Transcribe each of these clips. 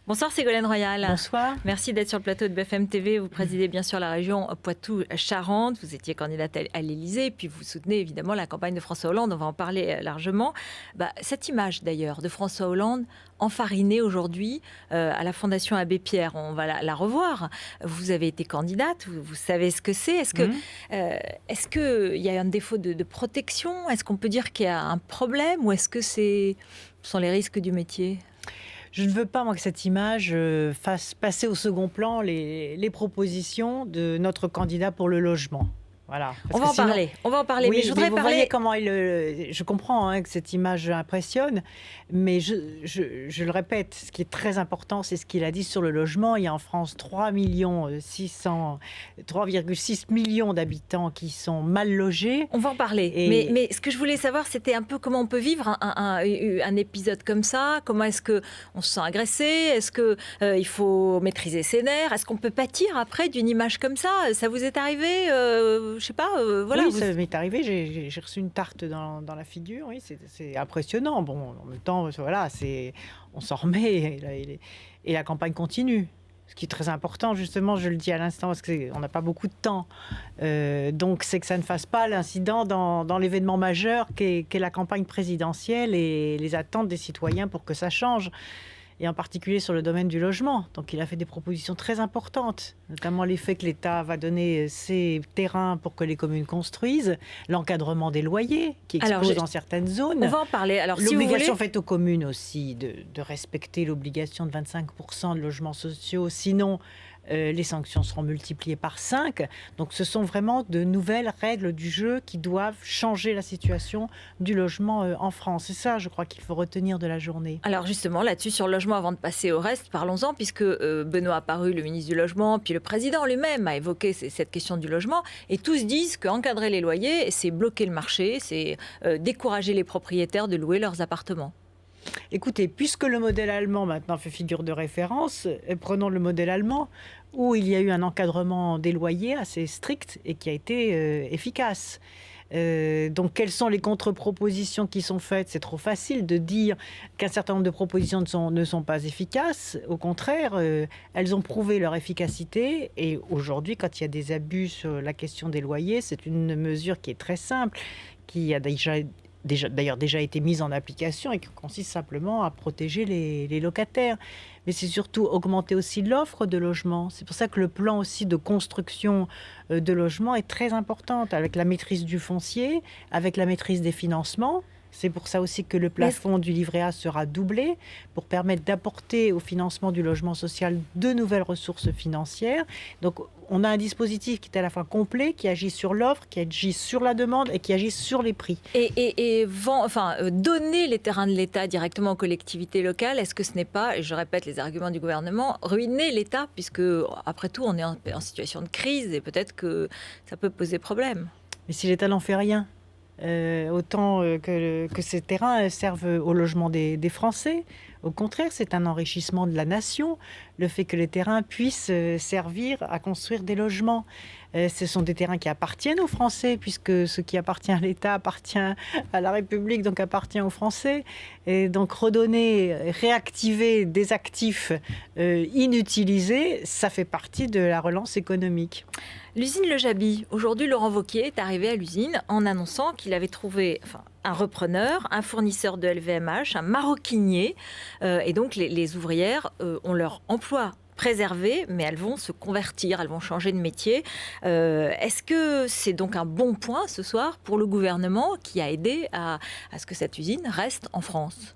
Bonsoir Ségolène Royal. Bonsoir. Merci d'être sur le plateau de BFM TV. Vous présidez bien sûr la région Poitou-Charentes. Vous étiez candidate à l'Élysée, puis vous soutenez évidemment la campagne de François Hollande. On va en parler largement. Cette image d'ailleurs de François Hollande enfarinée aujourd'hui à la Fondation Abbé Pierre, on va la revoir. Vous avez été candidate, vous savez ce que c'est. Est-ce qu'il y a un défaut de protection? Est-ce qu'on peut dire qu'il y a un problème ou est-ce que ce sont les risques du métier? Je ne veux pas, moi, que cette image fasse passer au second plan les propositions de notre candidat pour le logement. Voilà. On va en parler. Oui, mais je voudrais vous voyez comment je comprends que cette image impressionne, mais je le répète, ce qui est très important, c'est ce qu'il a dit sur le logement. Il y a en France 3,6 millions d'habitants qui sont mal logés. On va en parler. Mais ce que je voulais savoir, c'était un peu comment on peut vivre un épisode comme ça. Comment est-ce qu'on se sent agressé? Est-ce qu'il faut maîtriser ses nerfs? Est-ce qu'on peut pâtir après d'une image comme ça? Ça vous est arrivé je sais pas, voilà. Oui, ça m'est arrivé, j'ai reçu une tarte dans la figure, oui, c'est impressionnant. Bon, en même temps, voilà, on s'en remet et la campagne continue. Ce qui est très important, justement, je le dis à l'instant, parce qu'on n'a pas beaucoup de temps. Donc, c'est que ça ne fasse pas l'incident dans l'événement majeur qu'est la campagne présidentielle et les attentes des citoyens pour que ça change. Et en particulier sur le domaine du logement. Donc il a fait des propositions très importantes, notamment l'effet que l'État va donner ses terrains pour que les communes construisent, l'encadrement des loyers qui explose dans certaines zones. On va en parler. Alors, l'obligation faite aux communes aussi de respecter l'obligation de 25% de logements sociaux, sinon les sanctions seront multipliées par 5. Donc ce sont vraiment de nouvelles règles du jeu qui doivent changer la situation du logement en France. C'est ça, je crois, qu'il faut retenir de la journée. Alors justement, là-dessus, sur le logement, avant de passer au reste, parlons-en, puisque Benoît Apparu, le ministre du Logement, puis le président lui-même a évoqué cette question du logement, et tous disent qu'encadrer les loyers, c'est bloquer le marché, c'est décourager les propriétaires de louer leurs appartements. Écoutez, puisque le modèle allemand maintenant fait figure de référence, prenons le modèle allemand, où il y a eu un encadrement des loyers assez strict et qui a été efficace. Donc, quelles sont les contre-propositions qui sont faites? C'est trop facile de dire qu'un certain nombre de propositions ne sont pas efficaces. Au contraire, elles ont prouvé leur efficacité. Et aujourd'hui, quand il y a des abus sur la question des loyers, c'est une mesure qui est très simple, qui a d'ailleurs déjà été mise en application et qui consiste simplement à protéger les locataires. Mais c'est surtout augmenter aussi l'offre de logements. C'est pour ça que le plan aussi de construction de logements est très important, avec la maîtrise du foncier, avec la maîtrise des financements. C'est pour ça aussi que le plafond du livret A sera doublé pour permettre d'apporter au financement du logement social de nouvelles ressources financières. Donc, on a un dispositif qui est à la fois complet, qui agit sur l'offre, qui agit sur la demande et qui agit sur les prix. Donner les terrains de l'État directement aux collectivités locales, est-ce que ce n'est pas, et je répète les arguments du gouvernement, ruiner l'État, puisque après tout, on est en situation de crise et peut-être que ça peut poser problème. Mais si l'État n'en fait rien, autant que ces terrains servent au logement des Français. Au contraire, c'est un enrichissement de la nation, le fait que les terrains puissent servir à construire des logements. Ce sont des terrains qui appartiennent aux Français, puisque ce qui appartient à l'État appartient à la République, donc appartient aux Français. Et donc redonner, réactiver des actifs inutilisés, ça fait partie de la relance économique. L'usine Le Jaby, aujourd'hui, Laurent Wauquiez est arrivé à l'usine en annonçant qu'il avait trouvé un repreneur, un fournisseur de LVMH, un maroquinier. Et donc, les ouvrières ont leur emploi préservé, mais elles vont se convertir, elles vont changer de métier. Est-ce que c'est donc un bon point ce soir pour le gouvernement qui a aidé à ce que cette usine reste en France ?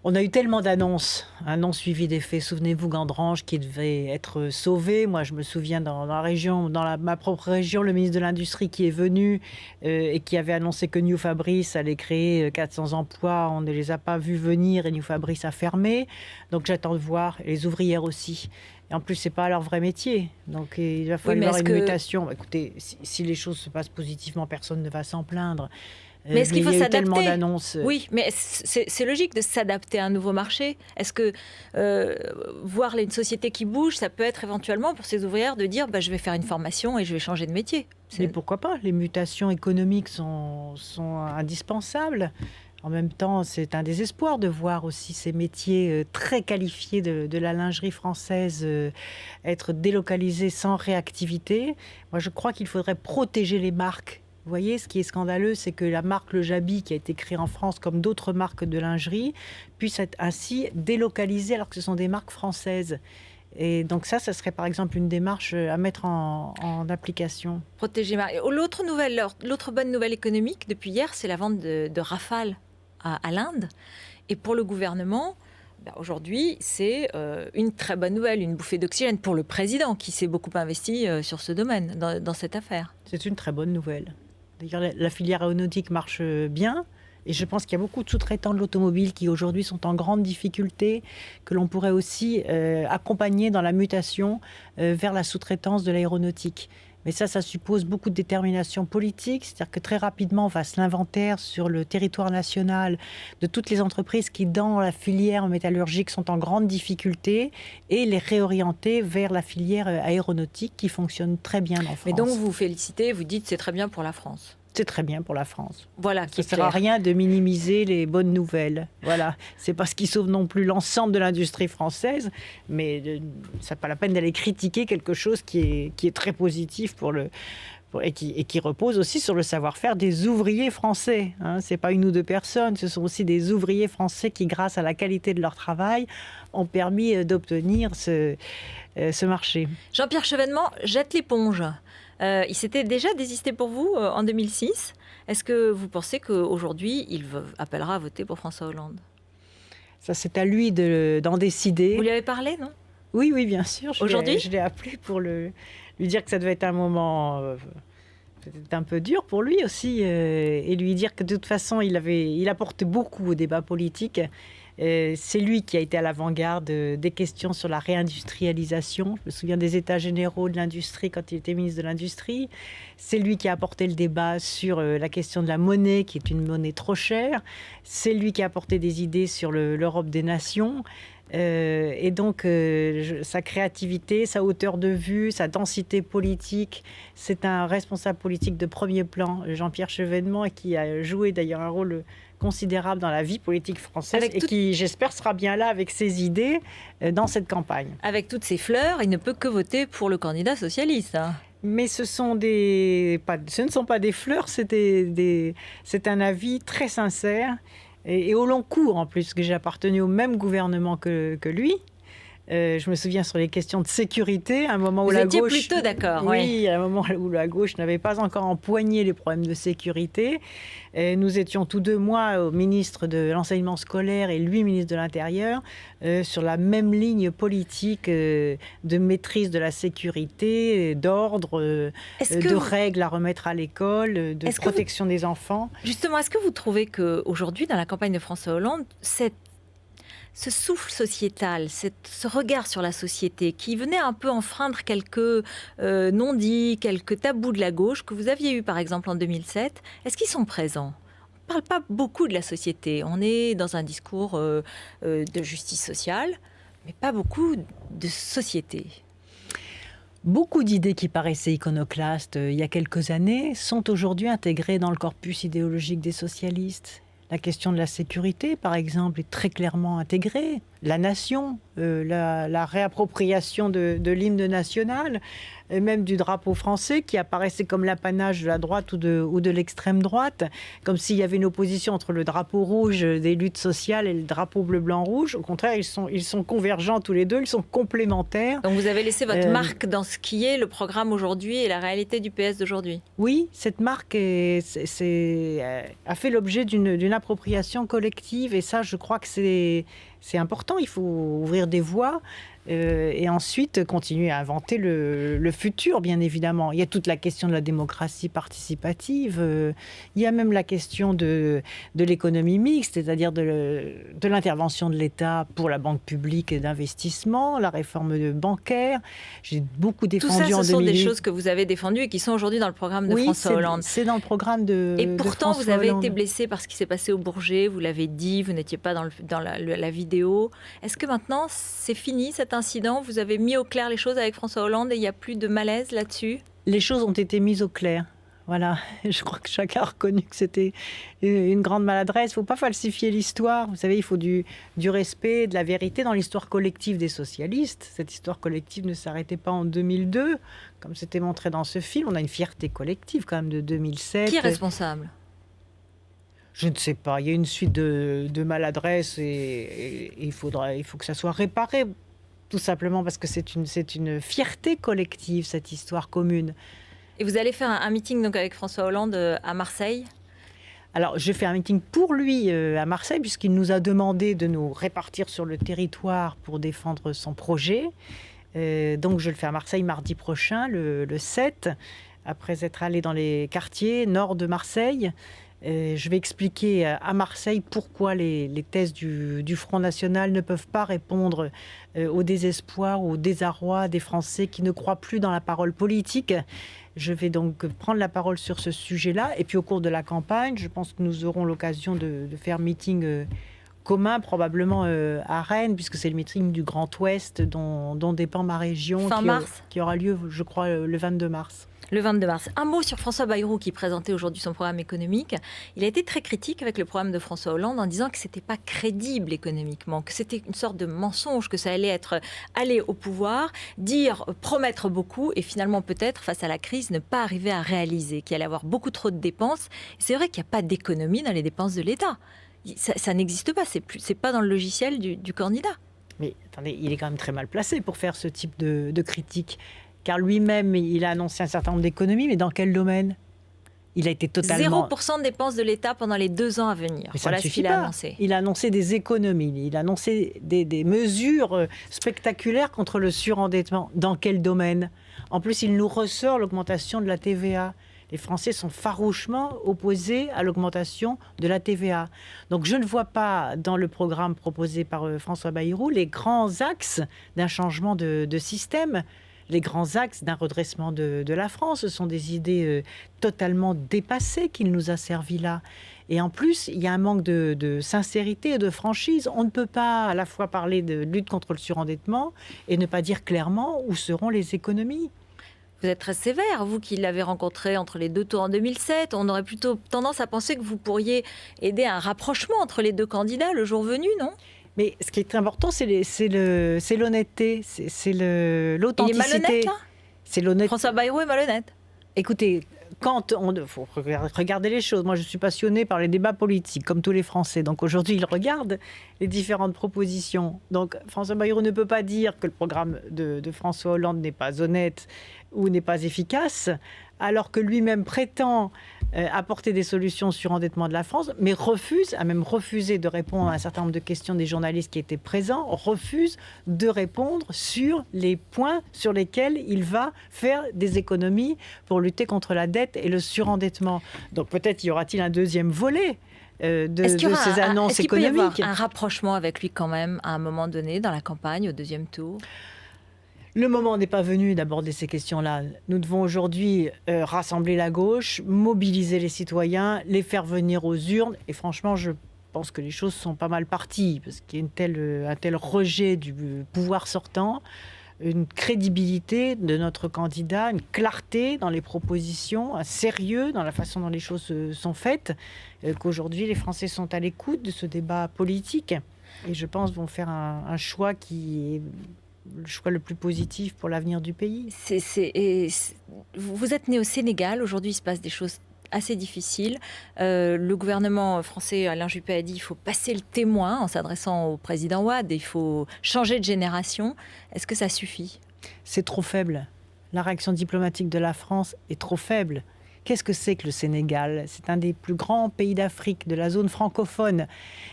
On a eu tellement d'annonces, un non suivi des faits. Souvenez-vous, Gandrange qui devait être sauvé. Moi, je me souviens dans la région, ma propre région, le ministre de l'Industrie qui est venu et qui avait annoncé que New Fabrice allait créer 400 emplois. On ne les a pas vus venir et New Fabrice a fermé. Donc j'attends de voir, les ouvrières aussi. Et en plus, ce n'est pas leur vrai métier. Donc il va falloir une mutation. Écoutez, si les choses se passent positivement, personne ne va s'en plaindre. Mais est-ce qu'il faut s'adapter ? Tellement d'annonces. Oui, mais c'est logique de s'adapter à un nouveau marché. Est-ce que voir une société qui bouge, ça peut être éventuellement pour ces ouvrières de dire je vais faire une formation et je vais changer de métier ? Mais pourquoi pas ? Les mutations économiques sont indispensables. En même temps, c'est un désespoir de voir aussi ces métiers très qualifiés de la lingerie française être délocalisés sans réactivité. Moi, je crois qu'il faudrait protéger les marques. Vous voyez, ce qui est scandaleux, c'est que la marque Le Jabi, qui a été créée en France comme d'autres marques de lingerie, puisse être ainsi délocalisée alors que ce sont des marques françaises. Et donc ça serait par exemple une démarche à mettre en application. Protéger Marie. L'autre bonne nouvelle économique depuis hier, c'est la vente de Rafale à l'Inde. Et pour le gouvernement, aujourd'hui, c'est une très bonne nouvelle, une bouffée d'oxygène pour le président qui s'est beaucoup investi sur ce domaine, dans cette affaire. C'est une très bonne nouvelle. D'ailleurs, la filière aéronautique marche bien. Et je pense qu'il y a beaucoup de sous-traitants de l'automobile qui aujourd'hui sont en grande difficulté, que l'on pourrait aussi accompagner dans la mutation vers la sous-traitance de l'aéronautique. Mais ça suppose beaucoup de détermination politique, c'est-à-dire que très rapidement on fasse l'inventaire sur le territoire national de toutes les entreprises qui, dans la filière métallurgique, sont en grande difficulté et les réorienter vers la filière aéronautique qui fonctionne très bien en France. Mais donc vous félicitez, vous dites c'est très bien pour la France. C'est très bien pour la France. Voilà, ça ne sert à rien de minimiser les bonnes nouvelles. Voilà, c'est pas ce qui sauve non plus l'ensemble de l'industrie française, mais ça n'a pas la peine d'aller critiquer quelque chose qui est très positif et qui repose aussi sur le savoir-faire des ouvriers français. C'est pas une ou deux personnes, ce sont aussi des ouvriers français qui, grâce à la qualité de leur travail, ont permis d'obtenir ce marché. Jean-Pierre Chevènement jette l'éponge. Il s'était déjà désisté pour vous en 2006. Est-ce que vous pensez qu'aujourd'hui, il appellera à voter pour François Hollande ? Ça, c'est à lui d'en décider. Vous lui avez parlé, non ? Oui, bien sûr. Aujourd'hui ? Je l'ai appelé pour lui dire que ça devait être un moment peut-être un peu dur pour lui aussi, et lui dire que de toute façon, il apporte beaucoup au débat politique. C'est lui qui a été à l'avant-garde des questions sur la réindustrialisation. Je me souviens des états généraux de l'industrie quand il était ministre de l'Industrie. C'est lui qui a apporté le débat sur la question de la monnaie, qui est une monnaie trop chère. C'est lui qui a apporté des idées sur l'Europe des nations. Et donc, sa créativité, sa hauteur de vue, sa densité politique, c'est un responsable politique de premier plan, Jean-Pierre Chevènement, qui a joué d'ailleurs un rôle considérable dans la vie politique française qui, j'espère, sera bien là avec ses idées dans cette campagne. Avec toutes ces fleurs, il ne peut que voter pour le candidat socialiste. Mais ce ne sont pas des fleurs, c'est un avis très sincère et au long cours en plus, que j'ai appartenu au même gouvernement que lui. Je me souviens sur les questions de sécurité, à un moment où la gauche... Vous étiez plutôt d'accord, oui. À un moment où la gauche n'avait pas encore empoigné les problèmes de sécurité. Nous étions tous deux, moi, au ministre de l'enseignement scolaire et lui, ministre de l'Intérieur, sur la même ligne politique de maîtrise de la sécurité, d'ordre, de règles à remettre à l'école, de protection des enfants. Justement, est-ce que vous trouvez qu'aujourd'hui, dans la campagne de François Hollande, ce souffle sociétal, ce regard sur la société qui venait un peu enfreindre quelques non-dits, quelques tabous de la gauche que vous aviez eu par exemple en 2007, est-ce qu'ils sont présents ? On ne parle pas beaucoup de la société, on est dans un discours de justice sociale, mais pas beaucoup de société. Beaucoup d'idées qui paraissaient iconoclastes il y a quelques années sont aujourd'hui intégrées dans le corpus idéologique des socialistes. La question de la sécurité, par exemple, est très clairement intégrée. La nation, la réappropriation de l'hymne national, et même du drapeau français qui apparaissait comme l'apanage de la droite ou de l'extrême droite, comme s'il y avait une opposition entre le drapeau rouge des luttes sociales et le drapeau bleu-blanc-rouge. Au contraire, ils sont convergents tous les deux, ils sont complémentaires. Donc vous avez laissé votre marque dans ce qui est le programme aujourd'hui et la réalité du PS d'aujourd'hui. Oui, cette marque a fait l'objet d'une appropriation collective et ça, je crois que c'est important. Il faut ouvrir des voies et ensuite continuer à inventer le futur, bien évidemment. Il y a toute la question de la démocratie participative. Il y a même la question de l'économie mixte, c'est-à-dire de l'intervention de l'État pour la banque publique d'investissement, la réforme bancaire. J'ai beaucoup défendu en 2008. Tout ça, ce sont des choses que vous avez défendues et qui sont aujourd'hui dans le programme de François Hollande. C'est dans le programme de Et pourtant, de vous avez Hollande. été blessé par ce qui s'est passé au Bourget. Vous l'avez dit, vous n'étiez pas dans la vidéo. Est-ce que maintenant, c'est fini cet incident ? Vous avez mis au clair les choses avec François Hollande et il n'y a plus de malaise là-dessus ? Les choses ont été mises au clair. Voilà, je crois que chacun a reconnu que c'était une grande maladresse. Il ne faut pas falsifier l'histoire. Vous savez, il faut du respect, de la vérité dans l'histoire collective des socialistes. Cette histoire collective ne s'arrêtait pas en 2002, comme c'était montré dans ce film. On a une fierté collective quand même de 2007. Qui est responsable ? Je ne sais pas. Il y a une suite de maladresses et il faut que ça soit réparé. Tout simplement parce que c'est une fierté collective, cette histoire commune. Et vous allez faire un meeting donc avec François Hollande à Marseille ? Alors, je fais un meeting pour lui à Marseille, puisqu'il nous a demandé de nous répartir sur le territoire pour défendre son projet. Donc, je le fais à Marseille mardi prochain, le 7, après être allé dans les quartiers nord de Marseille. Je vais expliquer à Marseille pourquoi les thèses du Front National ne peuvent pas répondre au désespoir ou au désarroi des Français qui ne croient plus dans la parole politique. Je vais donc prendre la parole sur ce sujet-là. Et puis au cours de la campagne, je pense que nous aurons l'occasion de faire meeting commun, probablement à Rennes, puisque c'est le meeting du Grand Ouest dont dépend ma région, qui aura lieu, je crois, le 22 mars. Le 22 mars. Un mot sur François Bayrou qui présentait aujourd'hui son programme économique. Il a été très critique avec le programme de François Hollande en disant que ce n'était pas crédible économiquement, que c'était une sorte de mensonge, que ça allait être aller au pouvoir, promettre beaucoup et finalement peut-être face à la crise ne pas arriver à réaliser, qu'il allait avoir beaucoup trop de dépenses. C'est vrai qu'il n'y a pas d'économie dans les dépenses de l'État. Ça n'existe pas, c'est pas dans le logiciel du candidat. Mais attendez, il est quand même très mal placé pour faire ce type de critique. Car lui-même, il a annoncé un certain nombre d'économies, mais dans quel domaine ? Il a été totalement... 0% de dépenses de l'État pendant les 2 ans à venir. Mais voilà ce qu'il a annoncé. Il a annoncé des économies, il a annoncé des mesures spectaculaires contre le surendettement. Dans quel domaine ? En plus, il nous ressort l'augmentation de la TVA. Les Français sont farouchement opposés à l'augmentation de la TVA. Donc je ne vois pas dans le programme proposé par François Bayrou les grands axes d'un changement de système. Les grands axes d'un redressement de la France. Ce sont des idées totalement dépassées qu'il nous a servi là. Et en plus, il y a un manque de sincérité et de franchise. On ne peut pas à la fois parler de lutte contre le surendettement et ne pas dire clairement où seront les économies. Vous êtes très sévère, vous qui l'avez rencontré entre les 2 tours en 2007. On aurait plutôt tendance à penser que vous pourriez aider à un rapprochement entre les 2 candidats le jour venu, non ? Mais ce qui est très important, c'est l'honnêteté, c'est l'authenticité. Il est malhonnête, là ? C'est l'honnêteté. François Bayrou est malhonnête. Écoutez, faut regarder les choses. Moi, je suis passionnée par les débats politiques, comme tous les Français. Donc aujourd'hui, il regarde les différentes propositions. Donc François Bayrou ne peut pas dire que le programme de François Hollande n'est pas honnête ou n'est pas efficace, alors que lui-même prétend apporter des solutions sur l'endettement de la France, mais a même refusé de répondre à un certain nombre de questions des journalistes qui étaient présents, refuse de répondre sur les points sur lesquels il va faire des économies pour lutter contre la dette et le surendettement. Donc peut-être y aura-t-il un deuxième volet de ces annonces économiques. Est-ce qu'il peut y avoir un rapprochement avec lui quand même à un moment donné dans la campagne, au 2e tour ? Le moment n'est pas venu d'aborder ces questions-là. Nous devons aujourd'hui rassembler la gauche, mobiliser les citoyens, les faire venir aux urnes. Et franchement, je pense que les choses sont pas mal parties, parce qu'il y a un tel rejet du pouvoir sortant, une crédibilité de notre candidat, une clarté dans les propositions, un sérieux dans la façon dont les choses sont faites, qu'aujourd'hui les Français sont à l'écoute de ce débat politique. Et je pense vont faire un choix qui est le choix le plus positif pour l'avenir du pays. Vous êtes né au Sénégal. Aujourd'hui, il se passe des choses assez difficiles. Le gouvernement français, Alain Juppé, a dit qu'il faut passer le témoin en s'adressant au président Wade. Il faut changer de génération. Est-ce que ça suffit ? C'est trop faible. La réaction diplomatique de la France est trop faible. Qu'est-ce que c'est que le Sénégal ? C'est un des plus grands pays d'Afrique, de la zone francophone.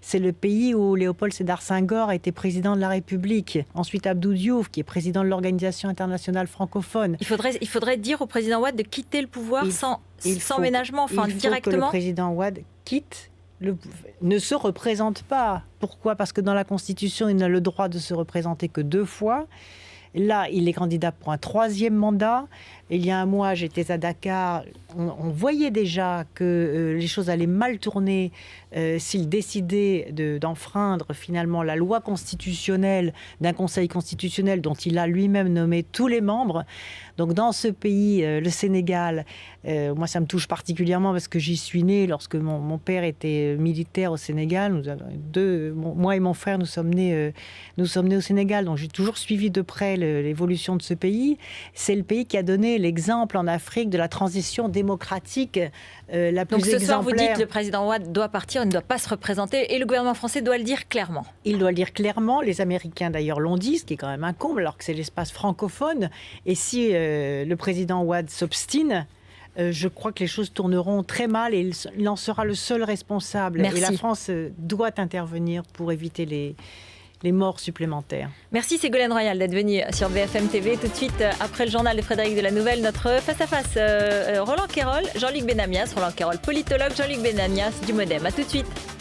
C'est le pays où Léopold Sédar Senghor a été président de la République. Ensuite, Abdou Diouf, qui est président de l'Organisation internationale francophone. Il faudrait dire au président Wade de quitter le pouvoir sans ménagement, directement. Il faut que le président Wade ne se représente pas. Pourquoi ? Parce que dans la Constitution, il n'a le droit de se représenter que 2 fois. Là, il est candidat pour un 3e mandat. Il y a un mois, j'étais à Dakar. On voyait déjà que les choses allaient mal tourner s'il décidait d'enfreindre finalement la loi constitutionnelle d'un conseil constitutionnel dont il a lui-même nommé tous les membres. Donc dans ce pays, le Sénégal, moi ça me touche particulièrement parce que j'y suis née lorsque mon père était militaire au Sénégal. Moi et mon frère, nous sommes nés au Sénégal. Donc j'ai toujours suivi de près l'évolution de ce pays. C'est le pays qui a donné l'exemple en Afrique de la transition démocratique la plus exemplaire. Donc ce soir, vous dites que le président Wade doit partir, il ne doit pas se représenter et le gouvernement français doit le dire clairement. Il doit le dire clairement. Les Américains d'ailleurs l'ont dit, ce qui est quand même un comble alors que c'est l'espace francophone. Et si le président Wade s'obstine, je crois que les choses tourneront très mal et il en sera le seul responsable. Merci. Et la France doit intervenir pour éviter les morts supplémentaires. Merci Ségolène Royal d'être venue sur BFM TV. Tout de suite, après le journal de Frédéric de la Nouvelle, notre face-à-face Roland Quérol, Jean-Luc Benamias. Roland Quérol, politologue, Jean-Luc Benamias du Modem. A tout de suite.